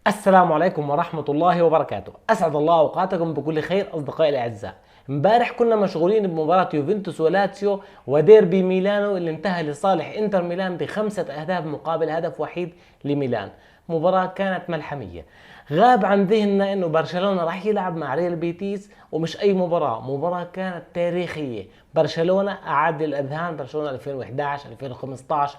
السلام عليكم ورحمة الله وبركاته. أسعد الله أوقاتكم بكل خير أصدقائي الأعزاء. امبارح كنا مشغولين بمباراة يوفنتوس ولاتسيو وديربي ميلانو اللي انتهى لصالح انتر ميلان ب5 أهداف مقابل هدف وحيد لميلان. مباراة كانت ملحمية. غاب عن ذهننا انه برشلونة راح يلعب مع ريال بيتيس، ومش اي مباراة كانت تاريخية. برشلونة اعاد للاذهان، برشلونة 2011 2015،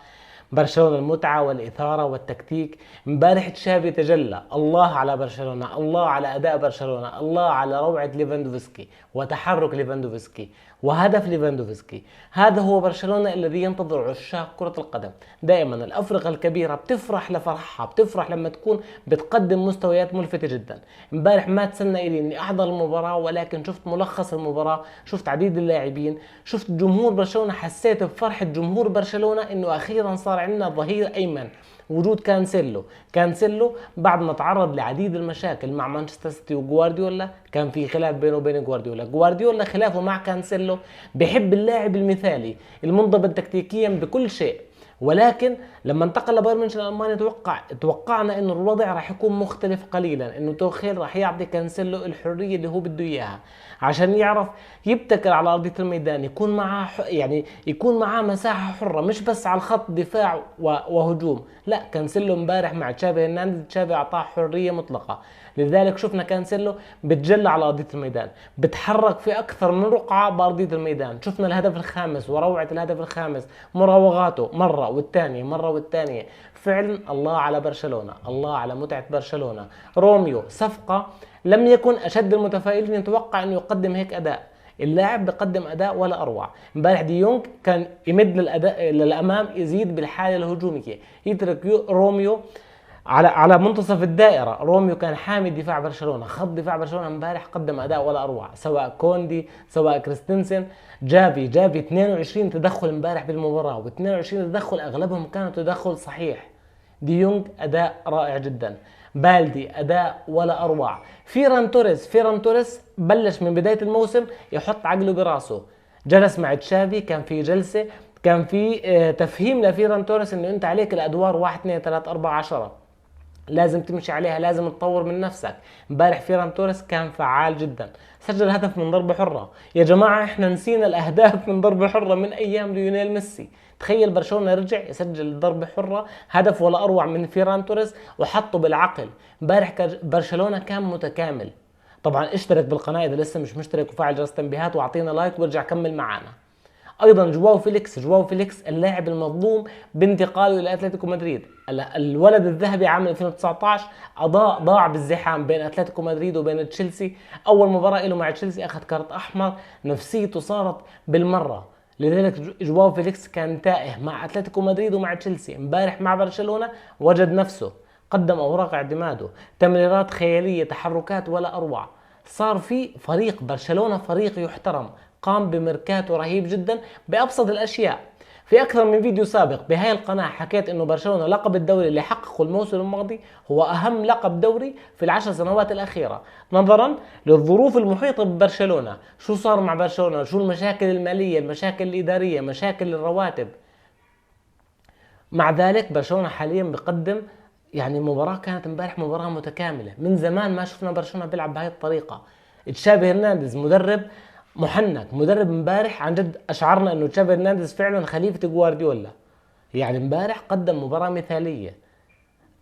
برشلونة المتعة والإثارة والتكتيك. امبارح تشافي تجلى. الله على برشلونة، الله على أداء برشلونة، الله على روعة ليفاندوفسكي وتحرك ليفاندوفسكي وهدف ليفاندوفسكي. هذا هو برشلونة الذي ينتظر عشاق كرة القدم. دائما الأفرقة الكبيرة بتفرح لفرحها، بتفرح لما تكون بتقدم مستويات ملفتة جدا. امبارح ما تسنى إلي إني أحضر المباراة، ولكن شفت ملخص المباراة، شفت عديد اللاعبين، شفت جمهور برشلونة، حسيت بفرحة جمهور برشلونة إنه أخيرا صار عندنا ظهير أيمن. وجود كانسيلو بعد ما تعرض لعديد المشاكل مع مانشستر سيتي وجوارديولا. كان في خلاف بينه وبين جوارديولا خلافه مع كانسيلو، بيحب اللاعب المثالي المنضبط تكتيكيا بكل شيء. ولكن لما انتقل لبايرن ميونخ الالماني توقعنا انه الوضع راح يكون مختلف قليلا، انه توخيل راح يعطي كانسيلو الحريه اللي هو بده اياها عشان يعرف يبتكر على ارضيه الميدان، يكون معاه مساحه حره، مش بس على الخط دفاع وهجوم. لا، كانسيلو امبارح مع تشافي هرنانديز، تشافي اعطاه حريه مطلقه. لذلك شفنا كانسيلو بتجلى على ارضيه الميدان، بتحرك في اكثر من رقعه بارضيه الميدان. شفنا الهدف الخامس وروعه الهدف الخامس، مراوغاته مره والثانيه. فعلا الله على برشلونه، الله على متعه برشلونه. روميو صفقه لم يكن اشد المتفائلين يتوقع انه يقدم هيك اداء. اللاعب بقدم اداء ولا اروع. امبارح دي يونغ كان يمد للاداء للامام، يزيد بالحاله الهجوميه، يترك روميو على منتصف الدائره. روميو كان حامي دفاع برشلونه، خط دفاع برشلونه امبارح قدم اداء ولا اروع، سواء كوندي سواء كريستنسن. جافي 22 تدخل امبارح بالمباراه، و22 تدخل اغلبهم كانوا تدخل صحيح. دي يونغ اداء رائع جدا. بالدي اداء ولا اروع. فيران توريس بلش من بدايه الموسم يحط عقله براسه. جلس مع تشافي، كان في جلسه، كان في تفهيم لفيران توريس انه انت عليك الادوار 1 2 3 4 10، لازم تمشي عليها، لازم تطور من نفسك. امبارح فيران توريس كان فعال جدا، سجل هدف من ضربة حرة. يا جماعة احنا نسينا الاهداف من ضربة حرة من ايام ليونيل ميسي. تخيل برشلونة يرجع يسجل ضربة حرة، هدف ولا اروع من فيران توريس، وحطه بالعقل. امبارح برشلونة كان متكامل. طبعا اشترك بالقناة اذا لسه مش مشترك، وفعل جرس التنبيهات، واعطينا لايك وارجع كمل معنا. ايضا جواو فيليكس اللاعب المظلوم بانتقاله الى اتلتيكو مدريد. الولد الذهبي عام 2019 ضاع بالزحام بين اتلتيكو مدريد وبين تشيلسي. اول مباراه له مع تشيلسي اخذ كارت احمر، نفسيته صارت بالمره. لذلك جواو فيليكس كان تائه مع اتلتيكو مدريد ومع تشيلسي. امبارح مع برشلونه وجد نفسه، قدم اوراق اعتماده، تمريرات خياليه، تحركات ولا اروع. صار في فريق برشلونه فريق يحترم، قام بميركاتو رهيب جدا بأبسط الأشياء. في أكثر من فيديو سابق بهاي القناة حكيت إنه برشلونة لقب الدوري اللي حققه الموسم الماضي هو أهم لقب دوري في ال10 سنوات الأخيرة، نظرا للظروف المحيطة ببرشلونة. شو صار مع برشلونة؟ شو المشاكل المالية، المشاكل الإدارية، مشاكل الرواتب. مع ذلك برشلونة حاليا بقدم مباراة كانت امبارح مباراة متكاملة. من زمان ما شفنا برشلونة بيلعب بهاي الطريقة. تشافي هرنانديز مدرب محنك، مدرب امبارح عن جد اشعرنا انه تشافي هرنانديز فعلا خليفة جوارديولا. امبارح قدم مباراة مثالية.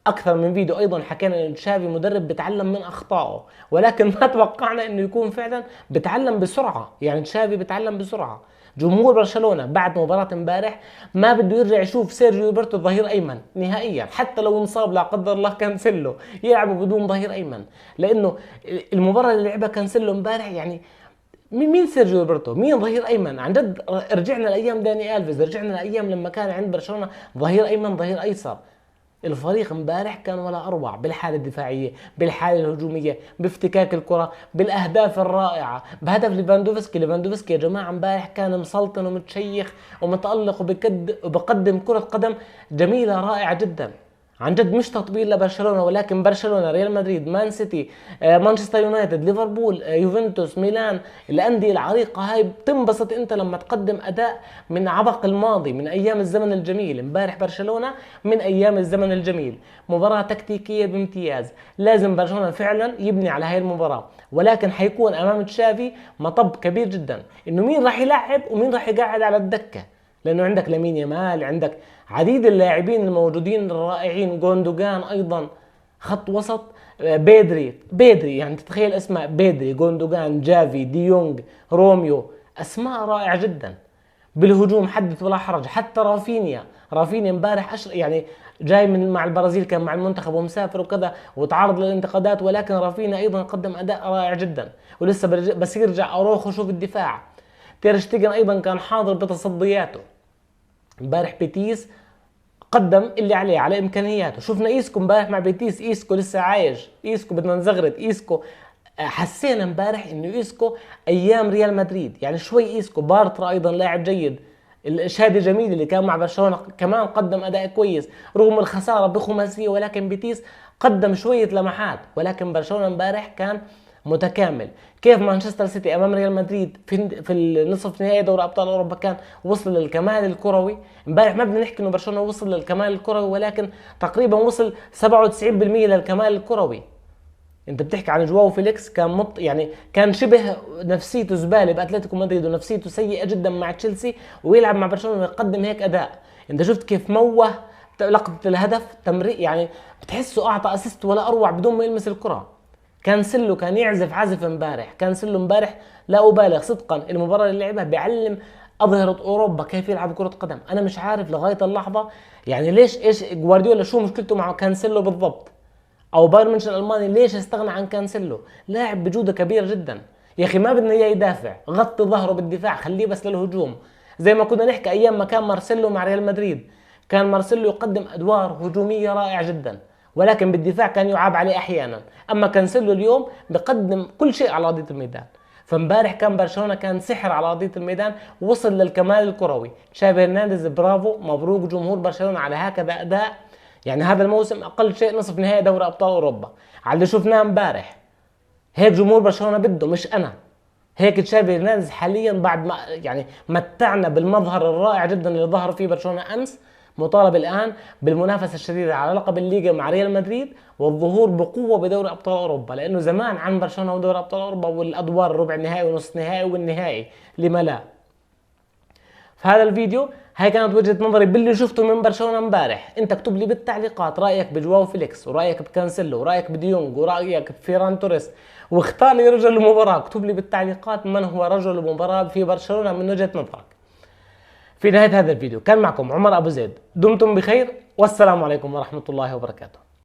اكثر من فيديو ايضا حكينا انه تشافي مدرب بتعلم من اخطائه، ولكن ما توقعنا انه يكون فعلا بتعلم بسرعة. تشافي بتعلم بسرعة. جمهور برشلونة بعد مباراة امبارح ما بده يرجع يشوف سيرجيو روبرتو ظهير ايمن نهائيا، حتى لو انصاب لا قدر الله كانسيلو يلعبوا بدون ظهير ايمن، لانه المباراة اللي لعبها كانسيلو امبارح مين سيرجيو روبرتو؟ مين ظهير ايمن؟ عن جد رجعنا لايام داني الفيز، رجعنا لايام لما كان عند برشلونه ظهير ايمن ظهير ايسر. الفريق امبارح كان ولا اروع، بالحاله الدفاعيه، بالحاله الهجوميه، بافتكاك الكره، بالاهداف الرائعه، بهدف ليفاندوفسكي يا جماعه امبارح كان مسلطن ومتشيخ ومتالق وبقدم كره قدم جميله رائعه جدا. عن جد مش تطبيل لبرشلونه، ولكن برشلونه، ريال مدريد، مان سيتي، مانشستر يونايتد، ليفربول، يوفنتوس، ميلان، الانديه العريقه هاي بتنبسط انت لما تقدم اداء من عبق الماضي، من ايام الزمن الجميل. امبارح برشلونه من ايام الزمن الجميل، مباراه تكتيكيه بامتياز. لازم برشلونه فعلا يبني على هاي المباراه، ولكن حيكون امام تشافي مطب كبير جدا انه مين راح يلعب ومين راح يقعد على الدكه، لانه عندك لامين يامال، عندك عديد اللاعبين الموجودين الرائعين، جوندوجان ايضا خط وسط، بيدري يعني تتخيل اسماء بيدري، جوندوجان، جافي، ديونج، روميو، اسماء رائعه جدا. بالهجوم حدث ولا حرج، حتى رافينيا امبارح يعني جاي من مع البرازيل، كان مع المنتخب ومسافر وكذا وتعرض للانتقادات، ولكن رافينيا ايضا قدم اداء رائع جدا. ولسه بس يرجع اروخو شوف الدفاع. تيرشتيجن ايضا كان حاضر بتصدياته. امبارح بيتيس قدم اللي عليه على امكانياته. شفنا ايسكو امبارح مع بيتيس، ايسكو لسه عايش، ايسكو بدنا نزغرت ايسكو. حسينا امبارح انه ايسكو ايام ريال مدريد، يعني شوي ايسكو. بارترا ايضا لاعب جيد. الشادي جميل اللي كان مع برشلونه كمان قدم اداء كويس رغم الخساره بخماسيه، ولكن بيتيس قدم شويه لمحات. ولكن برشلونه امبارح كان متكامل. كيف مانشستر سيتي امام ريال مدريد في النصف نهائي دوري ابطال اوروبا كان وصل للكمال الكروي، امبارح ما بدنا نحكي انه برشلونه وصل للكمال الكروي، ولكن تقريبا وصل 97% للكمال الكروي. انت بتحكي عن جواو فيليكس، كان يعني كان شبه نفسيته زباله باتلتيكو مدريد، ونفسيته سيئه جدا مع تشيلسي، ويلعب مع برشلونه ويقدم هيك اداء. انت شفت كيف موه لقطه الهدف، تمرير يعني بتحسه اعطى اسيست ولا اروع بدون ما يلمس الكره. كانسيلو كان يعزف عزف امبارح، كانسيلو امبارح لا ابالغ صدقا المباراه اللي لعبها بيعلم اظهره اوروبا كيف يلعب كره قدم. انا مش عارف لغايه اللحظه يعني ليش ايش جوارديولا شو مشكلته مع كانسيلو بالضبط، او بايرن ميونخ الالماني ليش استغنى عن كانسيلو؟ لاعب بجوده كبيره جدا. يا اخي ما بدنا اياه يدافع، غطي ظهره بالدفاع، خليه بس للهجوم. زي ما كنا نحكي ايام ما كان مارسيلو مع ريال مدريد، كان مارسيلو يقدم ادوار هجوميه رائعه جدا، ولكن بالدفاع كان يعاب عليه احيانا. اما كانسيلو اليوم بقدم كل شيء على ارضيه الميدان. فامبارح كان برشلونه كان سحر على ارضيه الميدان، وصل للكمال الكروي. تشافي هرنانديز برافو، مبروك جمهور برشلونه على هكذا اداء. يعني هذا الموسم اقل شيء نصف نهائي دوري ابطال اوروبا على اللي شفناه امبارح. هيك جمهور برشلونه بده، مش انا. هيك تشافي هرنانديز حاليا بعد ما يعني متعنا بالمظهر الرائع جدا اللي ظهر فيه برشلونه امس، مطالب الان بالمنافسه الشديده على لقب الليغا مع ريال مدريد، والظهور بقوه بدوري ابطال اوروبا، لانه زمان عن برشلونه ودوري ابطال اوروبا والادوار الربع النهائي ونصف نهائي والنهائي، لما لا. في هذا الفيديو هاي كانت وجهة نظري باللي شفته من برشلونة امبارح. انت اكتب لي بالتعليقات رأيك بجواو فيليكس، ورأيك بكانسيلو، ورأيك بديونج، ورأيك بفيران توريس، واختار لي رجل المباراة. اكتب لي بالتعليقات من هو رجل المباراة في برشلونة من وجهة نظرك. في نهاية هذا الفيديو كان معكم عمر ابو زيد، دمتم بخير والسلام عليكم ورحمة الله وبركاته.